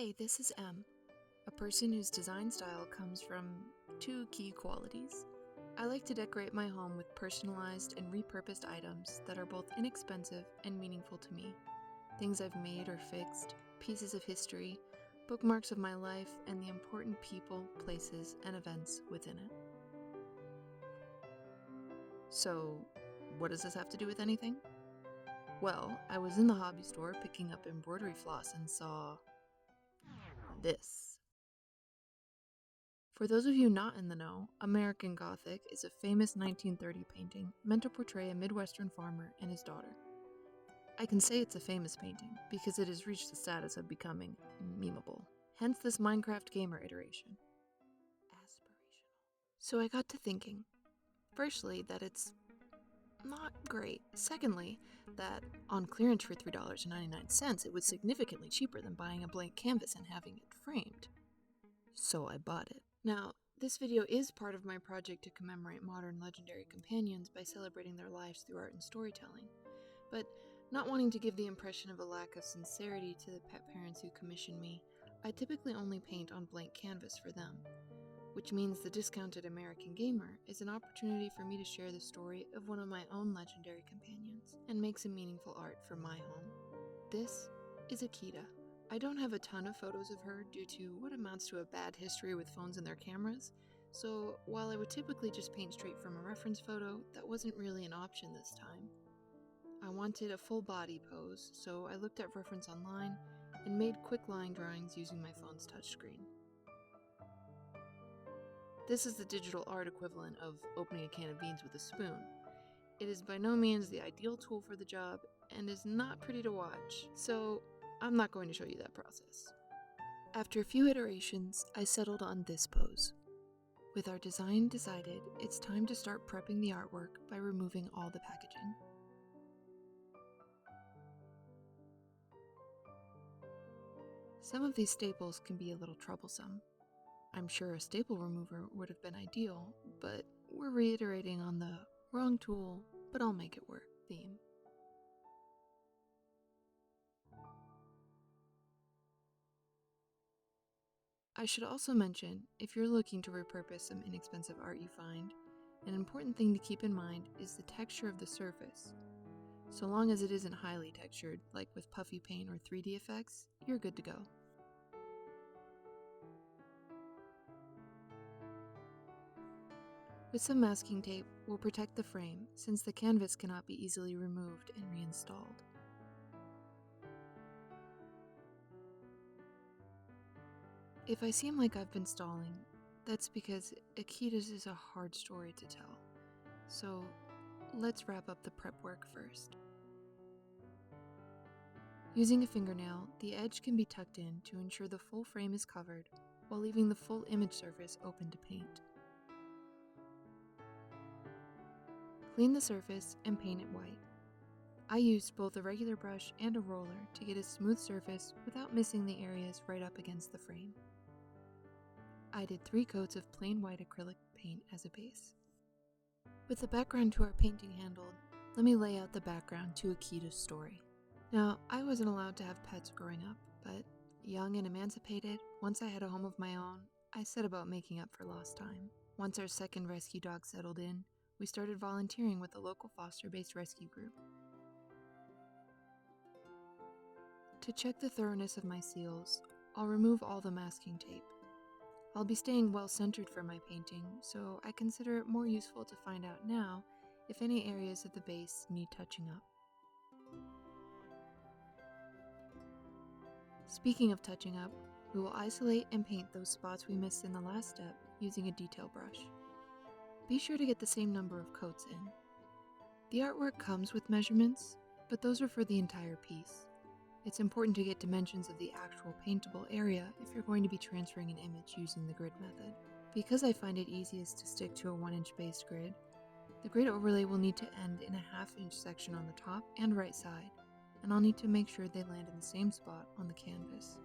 Hey, this is M, a person whose design style comes from two key qualities. I like to decorate my home with personalized and repurposed items that are both inexpensive and meaningful to me. Things I've made or fixed, pieces of history, bookmarks of my life, and the important people, places, and events within it. So, what does this have to do with anything? Well, I was in the hobby store picking up embroidery floss and saw this. For those of you not in the know, American Gothic is a famous 1930 painting meant to portray a Midwestern farmer and his daughter. I can say it's a famous painting because it has reached the status of becoming memeable. Hence this Minecraft gamer iteration. Aspirational. So I got to thinking, firstly, that it's not great. Secondly, that on clearance for $3.99, it was significantly cheaper than buying a blank canvas and having it framed. So I bought it. Now, this video is part of my project to commemorate modern legendary companions by celebrating their lives through art and storytelling, but not wanting to give the impression of a lack of sincerity to the pet parents who commission me, I typically only paint on blank canvas for them, which means the discounted American gamer is an opportunity for me to share the story of one of my own legendary companions and make some meaningful art for my home. This is Akita. I don't have a ton of photos of her due to what amounts to a bad history with phones and their cameras, so while I would typically just paint straight from a reference photo, that wasn't really an option this time. I wanted a full body pose, so I looked at reference online and made quick line drawings using my phone's touchscreen. This is the digital art equivalent of opening a can of beans with a spoon. It is by no means the ideal tool for the job and is not pretty to watch, so I'm not going to show you that process. After a few iterations, I settled on this pose. With our design decided, it's time to start prepping the artwork by removing all the packaging. Some of these staples can be a little troublesome. I'm sure a staple remover would have been ideal, but we're reiterating on the wrong tool, but I'll make it work theme. I should also mention, if you're looking to repurpose some inexpensive art you find, an important thing to keep in mind is the texture of the surface. So long as it isn't highly textured, like with puffy paint or 3D effects, you're good to go. With some masking tape, we'll protect the frame since the canvas cannot be easily removed and reinstalled. If I seem like I've been stalling, that's because Akita's is a hard story to tell. So let's wrap up the prep work first. Using a fingernail, the edge can be tucked in to ensure the full frame is covered while leaving the full image surface open to paint. Clean the surface and paint it white. I used both a regular brush and a roller to get a smooth surface without missing the areas right up against the frame. I did 3 coats of plain white acrylic paint as a base. With the background to our painting handled, let me lay out the background to Akita's story. Now, I wasn't allowed to have pets growing up, but young and emancipated, once I had a home of my own, I set about making up for lost time. Once our second rescue dog settled in, we started volunteering with a local foster-based rescue group. To check the thoroughness of my seals, I'll remove all the masking tape. I'll be staying well-centered for my painting, so I consider it more useful to find out now if any areas of the base need touching up. Speaking of touching up, we will isolate and paint those spots we missed in the last step using a detail brush. Be sure to get the same number of coats in. The artwork comes with measurements, but those are for the entire piece. It's important to get dimensions of the actual paintable area if you're going to be transferring an image using the grid method. Because I find it easiest to stick to a 1-inch base grid, the grid overlay will need to end in a 1/2-inch section on the top and right side, and I'll need to make sure they land in the same spot on the canvas.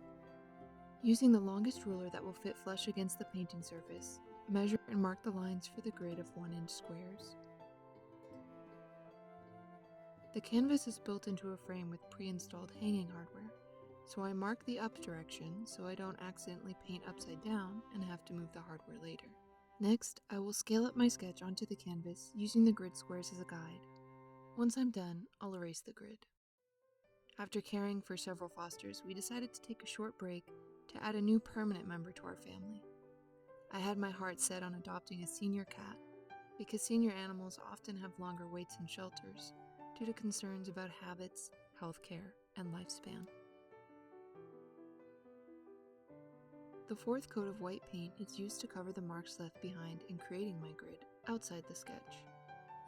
Using the longest ruler that will fit flush against the painting surface, measure and mark the lines for the grid of 1-inch squares. The canvas is built into a frame with pre-installed hanging hardware, So I mark the up direction so I don't accidentally paint upside down and have to move the hardware later. Next, I will scale up my sketch onto the canvas using the grid squares as a guide. Once I'm done, I'll erase the grid. After caring for several fosters, we decided to take a short break to add a new permanent member to our family. I had my heart set on adopting a senior cat because senior animals often have longer waits in shelters due to concerns about habits, healthcare, and lifespan. The fourth coat of white paint is used to cover the marks left behind in creating my grid outside the sketch,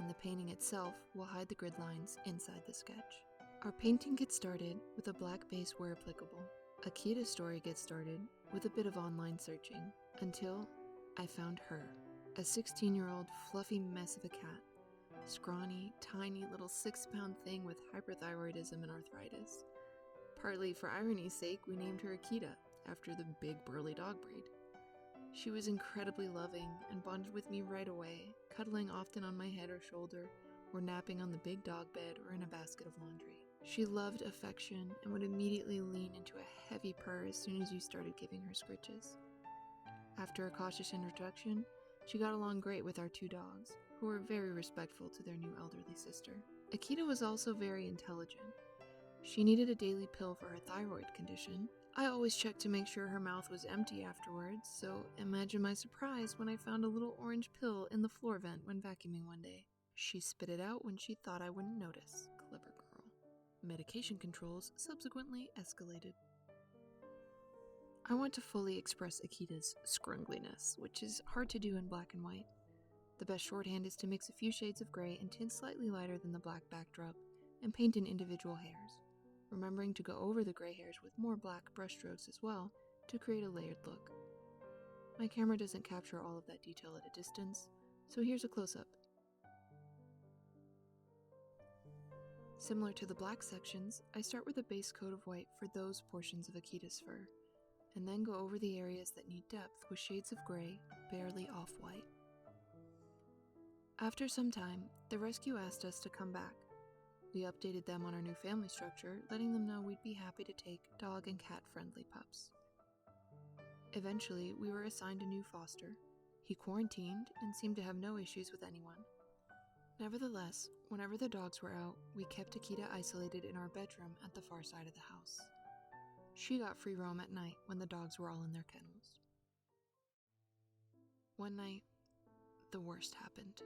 and the painting itself will hide the grid lines inside the sketch. Our painting gets started with a black base where applicable. Akita's story gets started with a bit of online searching until I found her, a 16-year-old fluffy mess of a cat, scrawny, tiny little 6-pound thing with hyperthyroidism and arthritis. Partly for irony's sake, we named her Akita, after the big burly dog breed. She was incredibly loving and bonded with me right away, cuddling often on my head or shoulder, or napping on the big dog bed or in a basket of laundry. She loved affection and would immediately lean into a heavy purr as soon as you started giving her scritches. After a cautious introduction, she got along great with our 2 dogs, who were very respectful to their new elderly sister. Akita was also very intelligent. She needed a daily pill for her thyroid condition. I always checked to make sure her mouth was empty afterwards, so imagine my surprise when I found a little orange pill in the floor vent when vacuuming one day. She spit it out when she thought I wouldn't notice. Clever girl. Medication controls subsequently escalated. I want to fully express Akita's scrungliness, which is hard to do in black and white. The best shorthand is to mix a few shades of gray and tint slightly lighter than the black backdrop, and paint in individual hairs, remembering to go over the gray hairs with more black brushstrokes as well to create a layered look. My camera doesn't capture all of that detail at a distance, so here's a close-up. Similar to the black sections, I start with a base coat of white for those portions of Akita's fur, and then go over the areas that need depth with shades of gray, barely off-white. After some time, the rescue asked us to come back. We updated them on our new family structure, letting them know we'd be happy to take dog and cat-friendly pups. Eventually, we were assigned a new foster. He quarantined and seemed to have no issues with anyone. Nevertheless, whenever the dogs were out, we kept Akita isolated in our bedroom at the far side of the house. She got free roam at night when the dogs were all in their kennels. One night, the worst happened.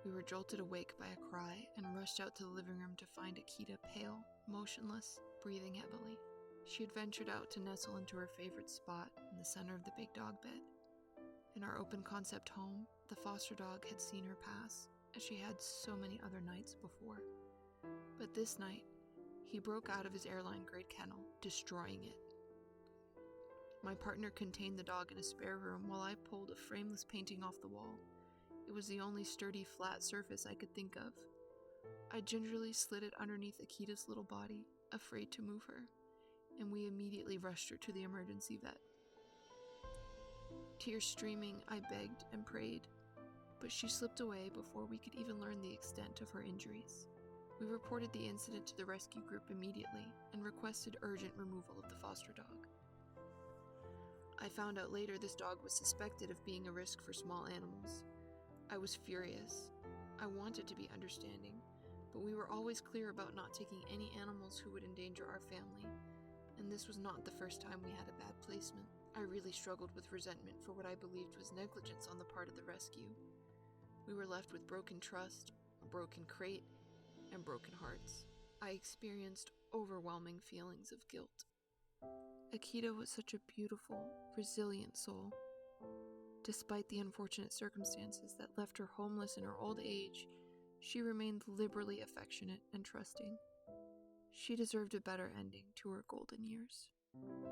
We were jolted awake by a cry and rushed out to the living room to find Akita pale, motionless, breathing heavily. She had ventured out to nestle into her favorite spot in the center of the big dog bed. In our open concept home, the foster dog had seen her pass, as she had so many other nights before. But this night, he broke out of his airline-grade kennel, destroying it. My partner contained the dog in a spare room while I pulled a frameless painting off the wall. It was the only sturdy, flat surface I could think of. I gingerly slid it underneath Akita's little body, afraid to move her, and we immediately rushed her to the emergency vet. Tears streaming, I begged and prayed, but she slipped away before we could even learn the extent of her injuries. We reported the incident to the rescue group immediately and requested urgent removal of the foster dog. I found out later this dog was suspected of being a risk for small animals. I was furious. I wanted to be understanding, but we were always clear about not taking any animals who would endanger our family, and this was not the first time we had a bad placement. I really struggled with resentment for what I believed was negligence on the part of the rescue. We were left with broken trust, a broken crate, and broken hearts. I experienced overwhelming feelings of guilt. Akita was such a beautiful, resilient soul. Despite the unfortunate circumstances that left her homeless in her old age, she remained liberally affectionate and trusting. She deserved a better ending to her golden years.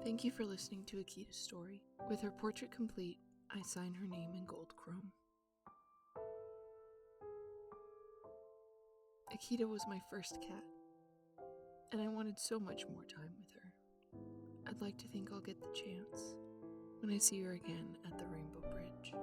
Thank you for listening to Akita's story. With her portrait complete, I sign her name in gold chrome. Akita was my first cat, and I wanted so much more time with her. I'd like to think I'll get the chance when I see her again at the Rainbow Bridge.